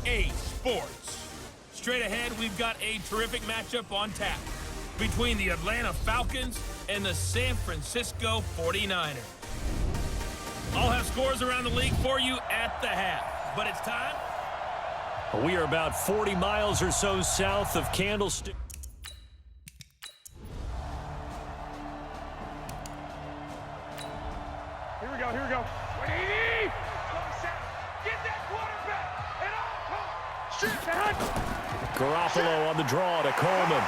EA Sports. Straight ahead, we've got a terrific matchup on tap between the Atlanta Falcons and the San Francisco 49ers. I'll have scores around the league for you at the half, but it's time. We are about 40 miles or so south of Candlestick. Here we go, here we go. Get that quarterback and Garoppolo on the draw to Coleman.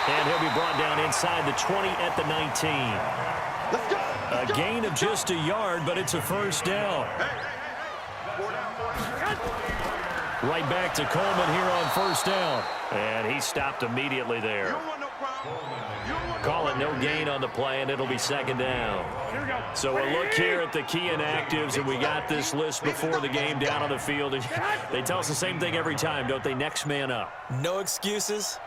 And he'll be brought down inside the 20 at the 19. Let's go. A gain of just a yard, but it's a first down. Right back to Coleman here on first down. And he stopped immediately there. Call it no gain on the play, and it'll be second down. So a look here at the key inactives, and we got this list before the game down on the field. They tell us the same thing every time, don't they? Next man up. No excuses.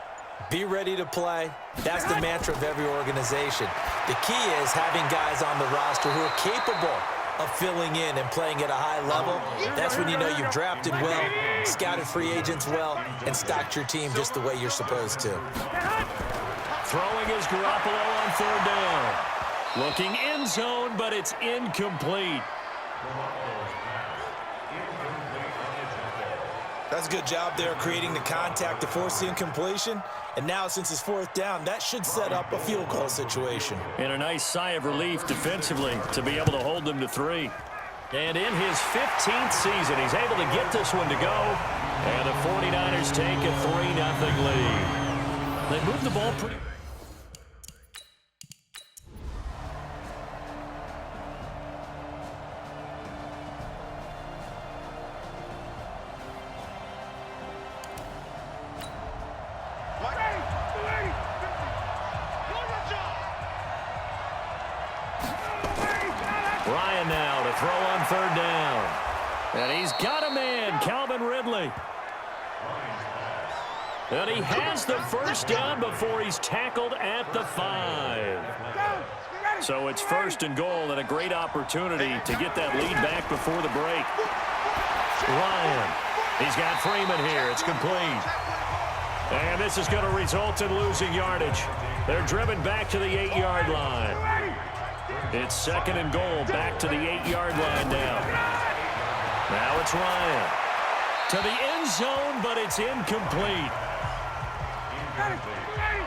Be ready to play. That's the mantra of every organization. The key is having guys on the roster who are capable of filling in and playing at a high level. That's when you know you've drafted well, scouted free agents well, and stocked your team just the way you're supposed to. Throwing is Garoppolo on third down. Looking end zone, but it's incomplete. That's a good job there creating the contact to force the incompletion. And now, since it's fourth down, that should set up a field goal situation. And a nice sigh of relief defensively to be able to hold them to 3. And in his 15th season, he's able to get this one to go. And the 49ers take a 3-0 lead. They move the ball pretty. Ryan now to throw on third down. And he's got a man, Calvin Ridley. And he has the first down before he's tackled at the 5. So it's first and goal, and a great opportunity to get that lead back before the break. Ryan, he's got Freeman here. It's complete. And this is going to result in losing yardage. They're driven back to the 8-yard line. It's second and goal, back to the 8-yard line now. Now it's Ryan. To the end zone, but it's incomplete.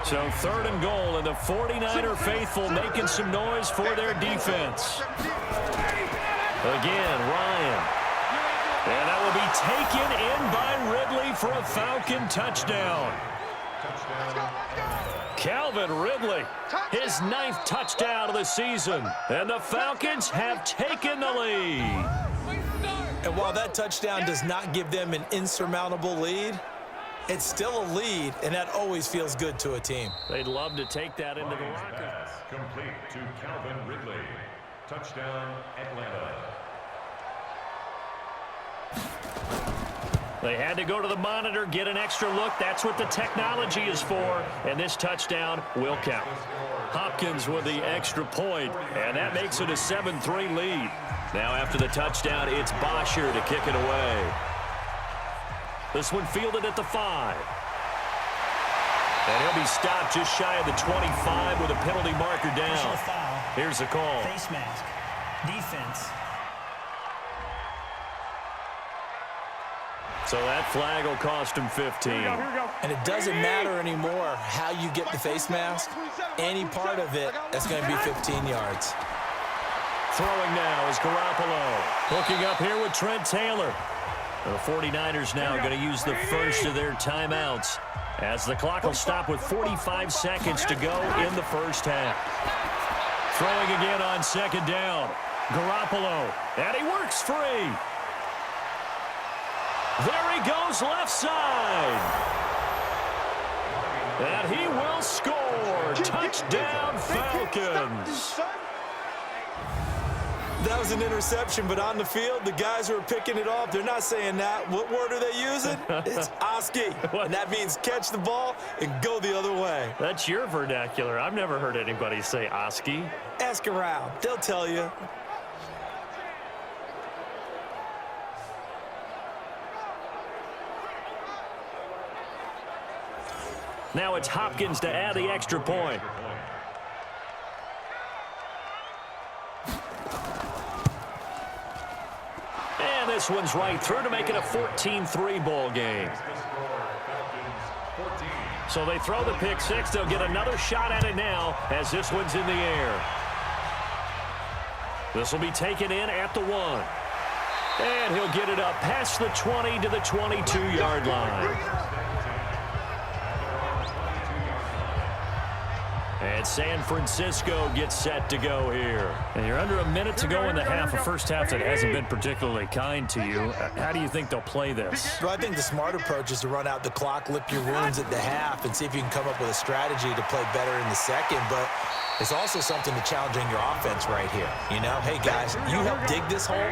So third and goal, and the 49er faithful making some noise for their defense. Again, Ryan. And that will be taken in by Ridley for a Falcon touchdown. Calvin Ridley, his 9th touchdown of the season. And the Falcons have taken the lead. And while that touchdown does not give them an insurmountable lead, it's still a lead, and that always feels good to a team. They'd love to take that into the locker. Complete to Calvin Ridley. Touchdown, Atlanta. They had to go to the monitor, get an extra look. That's what the technology is for, and this touchdown will count. Hopkins with the extra point, and that makes it a 7-3 lead. Now after the touchdown, it's Bosher to kick it away. This one fielded at the 5. And he'll be stopped just shy of the 25 with a penalty marker down. Here's the call. Face mask. Defense. So that flag will cost him 15. Here we go. And it doesn't matter anymore how you get the face mask. Any part of it, that's going to be 15 yards. Throwing now is Garoppolo. Hooking up here with Trent Taylor. The 49ers now going to use the first of their timeouts as the clock will stop with 45 seconds to go in the first half. Throwing again on second down. Garoppolo, and he works free. There he goes left side. And he will score. Touchdown, Falcons. That was an interception, but on the field, the guys who are picking it off, they're not saying that. What word are they using? It's Oski. And that means catch the ball and go the other way. That's your vernacular. I've never heard anybody say Oski. Ask around. They'll tell you. Now it's Hopkins to add the extra point. And this one's right through to make it a 14-3 ball game. So they throw the pick six. They'll get another shot at it now as this one's in the air. This will be taken in at the 1. And he'll get it up past the 20 to the 22-yard line. And San Francisco gets set to go here. And you're under a minute to go in the half, a first half that hasn't been particularly kind to you. How do you think they'll play this? Well, I think the smart approach is to run out the clock, lick your wounds at the half, and see if you can come up with a strategy to play better in the second. But it's also something to challenging your offense right here. You know, hey, guys, you help dig this hole.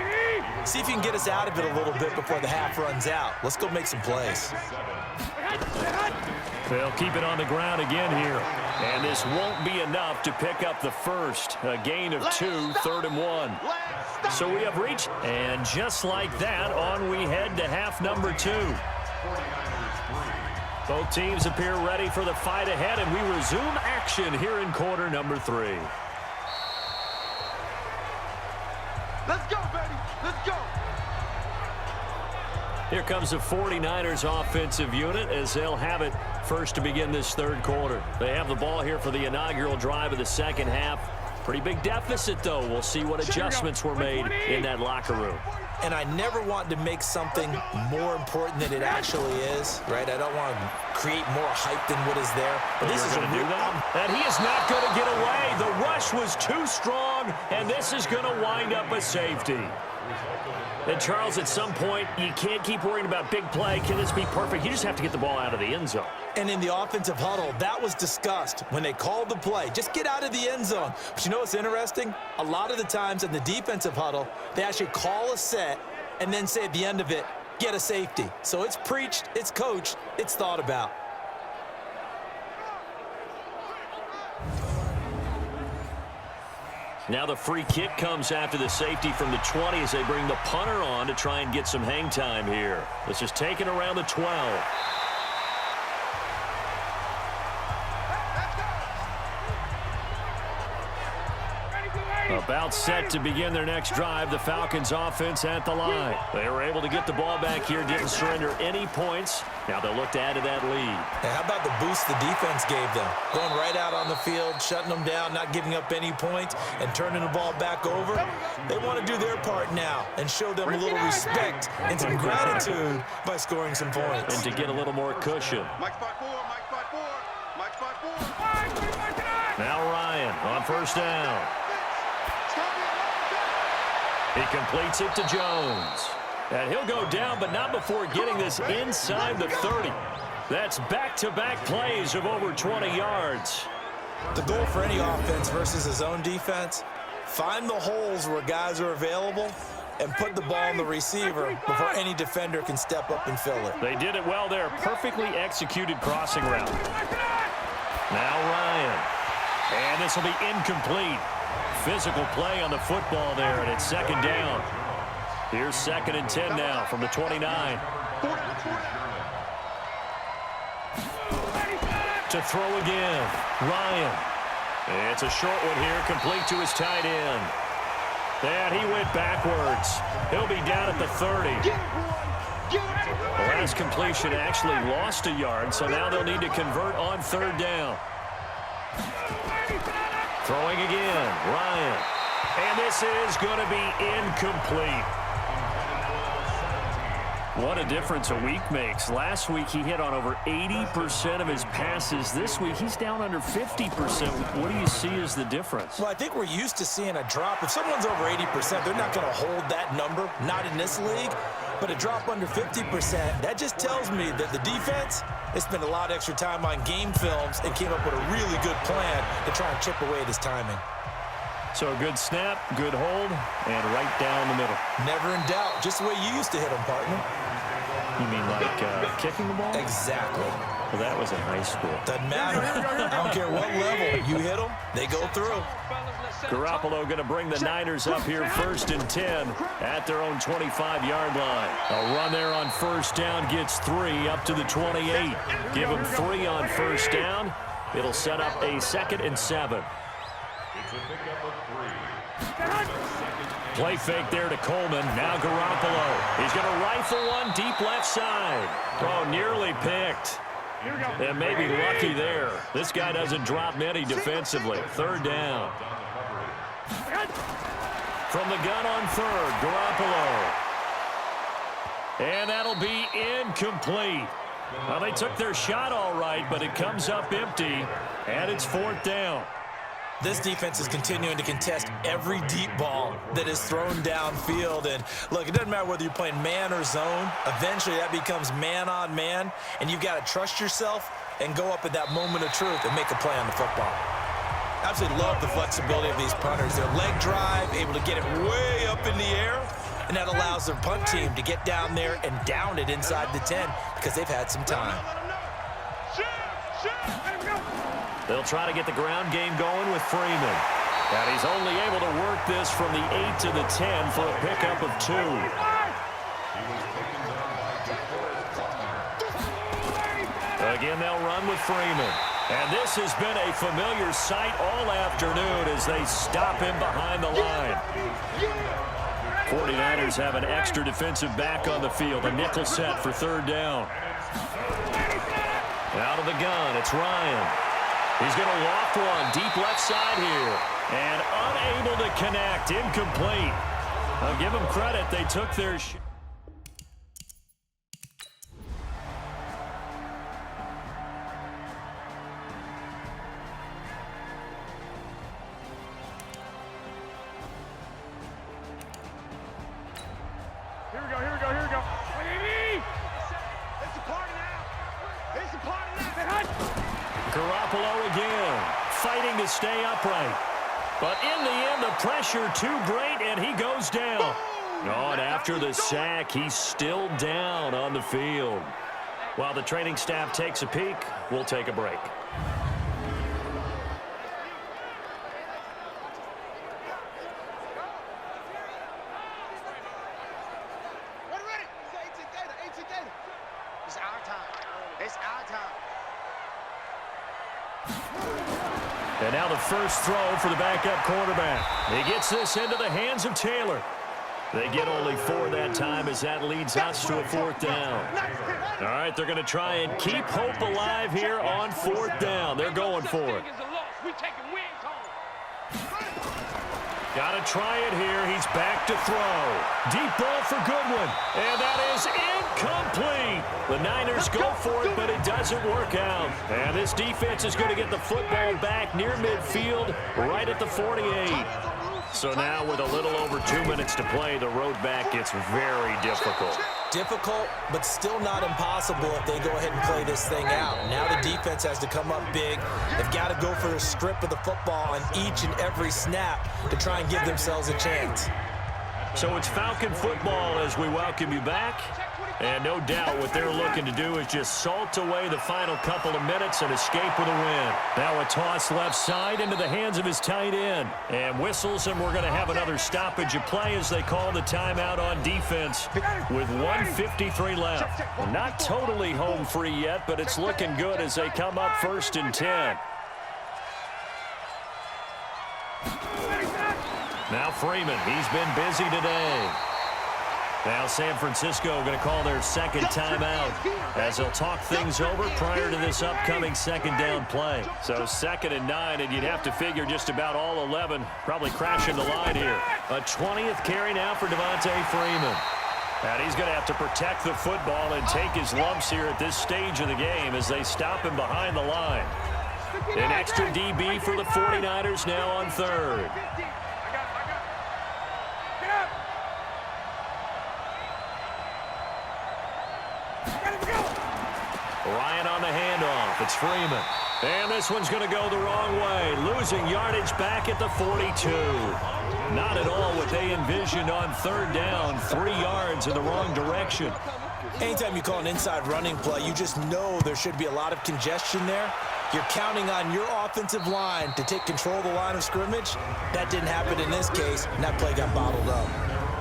See if you can get us out of it a little bit before the half runs out. Let's go make some plays. They'll keep it on the ground again here. And this won't be enough to pick up the first. A gain of 2, 3rd and 1. So we have reached, and just like that, on we head to half number 2. Both teams appear ready for the fight ahead, and we resume action here in quarter number 3. Let's go, baby. Let's go. Here comes the 49ers offensive unit as they'll have it first to begin this third quarter. They have the ball here for the inaugural drive of the second half. Pretty big deficit, though. We'll see what adjustments were made in that locker room. And I never want to make something more important than it actually is, right? I don't want to create more hype than what is there. But this is going to do that. And he is not going to get away. The rush was too strong, and this is going to wind up a safety. And, Charles, at some point, you can't keep worrying about big play. Can this be perfect? You just have to get the ball out of the end zone. And in the offensive huddle, that was discussed when they called the play. Just get out of the end zone. But you know what's interesting? A lot of the times in the defensive huddle, they actually call a set and then say at the end of it, get a safety. So it's preached, it's coached, it's thought about. Now the free kick comes after the safety from the 20 as they bring the punter on to try and get some hang time here. This is taken around the 12. About set to begin their next drive, the Falcons offense at the line. They were able to get the ball back here, didn't surrender any points. Now they'll look to add to that lead. And how about the boost the defense gave them? Going right out on the field, shutting them down, not giving up any points, and turning the ball back over. They want to do their part now and show them a little respect and some gratitude by scoring some points. And to get a little more cushion. Mike 5-4, Mike 5-4, Mike 5-4. Now Ryan on first down. He completes it to Jones. And he'll go down, but not before getting this inside the 30. That's back-to-back plays of over 20 yards. The goal for any offense versus his own defense, find the holes where guys are available and put the ball in the receiver before any defender can step up and fill it. They did it well there. Perfectly executed crossing route. Now Ryan. And this will be incomplete. Physical play on the football there, and it's second down. Here's 2nd and 10 now from the 29. To throw again, Ryan. It's a short one here, complete to his tight end. And he went backwards. He'll be down at the 30. The last completion actually lost a yard, so now they'll need to convert on 3rd down. Throwing again, Ryan. And this is going to be incomplete. What a difference a week makes. Last week he hit on over 80% of his passes. This week he's down under 50%. What do you see as the difference? Well, I think we're used to seeing a drop. If someone's over 80%, they're not going to hold that number, not in this league. But a drop under 50%, that just tells me that the defense has spent a lot of extra time on game films and came up with a really good plan to try and chip away at his timing. So a good snap, good hold, and right down the middle. Never in doubt. Just the way you used to hit them, partner. You mean like kicking the ball? Exactly. Well, that was in high school. Doesn't matter. I don't care what level. You hit them, they go through. Garoppolo going to bring the Niners up here 1st and 10 at their own 25-yard line. A run there on first down gets 3 up to the 28. Give them 3 on first down. It'll set up a 2nd and 7. It's a pickup of 3. Play fake there to Coleman. Now Garoppolo. He's going to rifle one deep left side. Oh, nearly picked. And maybe lucky there. This guy doesn't drop many defensively. 3rd down. From the gun on 3rd, Garoppolo. And that'll be incomplete. Well, they took their shot all right, but it comes up empty, and it's 4th down. This defense is continuing to contest every deep ball that is thrown downfield. And, look, it doesn't matter whether you're playing man or zone. Eventually, that becomes man on man, and you've got to trust yourself and go up at that moment of truth and make a play on the football. Absolutely love the flexibility of these punters. Their leg drive, able to get it way up in the air, and that allows their punt team to get down there and down it inside the 10 because they've had some time. They'll try to get the ground game going with Freeman. And he's only able to work this from the 8 to the 10 for a pickup of 2. Again, they'll run with Freeman. And this has been a familiar sight all afternoon as they stop him behind the line. 49ers have an extra defensive back on the field. A nickel set for 3rd down. Out of the gun, it's Ryan. He's going to loft one deep left side here. And unable to connect. Incomplete. I'll give them credit. They took their shot. Here we go. It's a party now. Garoppolo again, fighting to stay upright. But in the end, the pressure too great, and he goes down. Oh, and after the sack, he's still down on the field. While the training staff takes a peek, we'll take a break. And now the first throw for the backup quarterback. He gets this into the hands of Taylor. They get only 4 that time as that leads us to a 4th down. All right, they're going to try and keep hope alive here on 4th down. They're going for it. Got to try it here. He's back to throw. Deep ball for Goodwin. And that is incomplete. The Niners go for it, but it doesn't work out. And this defense is going to get the football back near midfield, right at the 48. So now with a little over 2 minutes to play, the road back gets very difficult. Difficult, but still not impossible if they go ahead and play this thing out. Now the defense has to come up big. They've got to go for the strip of the football on each and every snap to try and give themselves a chance. So it's Falcon football as we welcome you back. And no doubt what they're looking to do is just salt away the final couple of minutes and escape with a win. Now a toss left side into the hands of his tight end. And whistles, and we're going to have another stoppage of play as they call the timeout on defense with 1:53 left. Not totally home free yet, but it's looking good as they come up 1st and 10. Now Freeman, he's been busy today. Now San Francisco going to call their 2nd timeout as they'll talk things over prior to this upcoming 2nd down play. So 2nd and 9, and you'd have to figure just about all 11 probably crashing the line here. A 20th carry now for Devontae Freeman. And he's going to have to protect the football and take his lumps here at this stage of the game as they stop him behind the line. An extra DB for the 49ers now on 3rd. Ryan on the handoff. It's Freeman. And this one's going to go the wrong way. Losing yardage back at the 42. Not at all what they envisioned on 3rd down. 3 yards in the wrong direction. Anytime you call an inside running play, you just know there should be a lot of congestion there. You're counting on your offensive line to take control of the line of scrimmage. That didn't happen in this case, and that play got bottled up.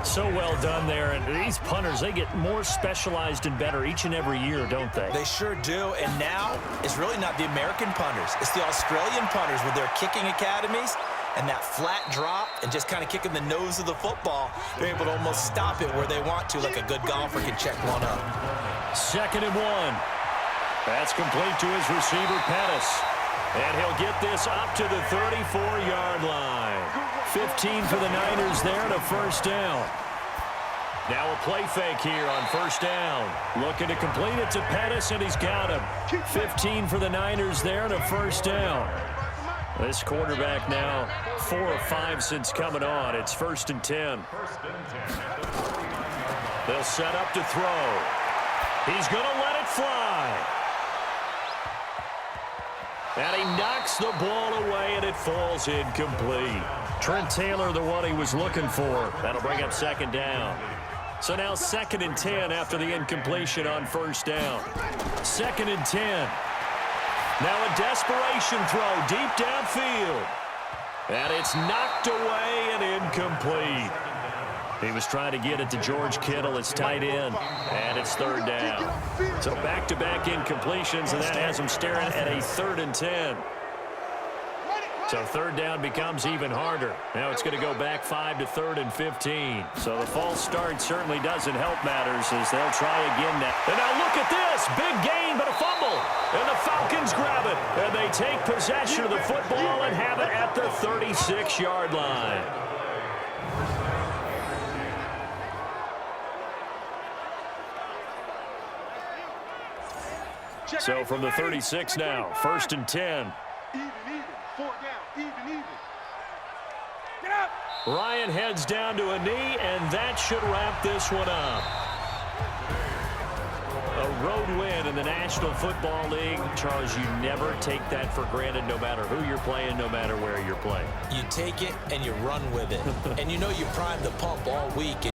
So well done there. And these punters, they get more specialized and better each and every year, don't they? They sure do. And now it's really not the American punters. It's the Australian punters with their kicking academies and that flat drop and just kind of kicking the nose of the football. They're able to almost stop it where they want to, like a good golfer can check one up. 2nd and 1. That's complete to his receiver, Pettis. And he'll get this up to the 34-yard line. 15 for the Niners there to first down. Now a play fake here on first down. Looking to complete it to Pettis, and he's got him. 15 for the Niners there to first down. This quarterback now 4 of 5 since coming on. It's 1st and 10. They'll set up to throw. He's going to let it fly. And he knocks the ball away, and it falls incomplete. Trent Taylor, the one he was looking for. That'll bring up 2nd down. So now 2nd and 10 after the incompletion on first down. 2nd and 10. Now a desperation throw deep downfield. And it's knocked away and incomplete. He was trying to get it to George Kittle, his tight end, and it's 3rd down. So back-to-back incompletions, and that has him staring at a 3rd and 10. So 3rd down becomes even harder. Now it's going to go back 5 to 3rd and 15. So the false start certainly doesn't help matters as they'll try again now. And now look at this. Big gain, but a fumble. And the Falcons grab it. And they take possession of the football and have it at the 36-yard line. So from the 36 now, 1st and 10. Even, 4 down, even. Get up! Ryan heads down to a knee, and that should wrap this one up. A road win in the National Football League. Charles, you never take that for granted no matter who you're playing, no matter where you're playing. You take it and you run with it. And you know you primed the pump all week.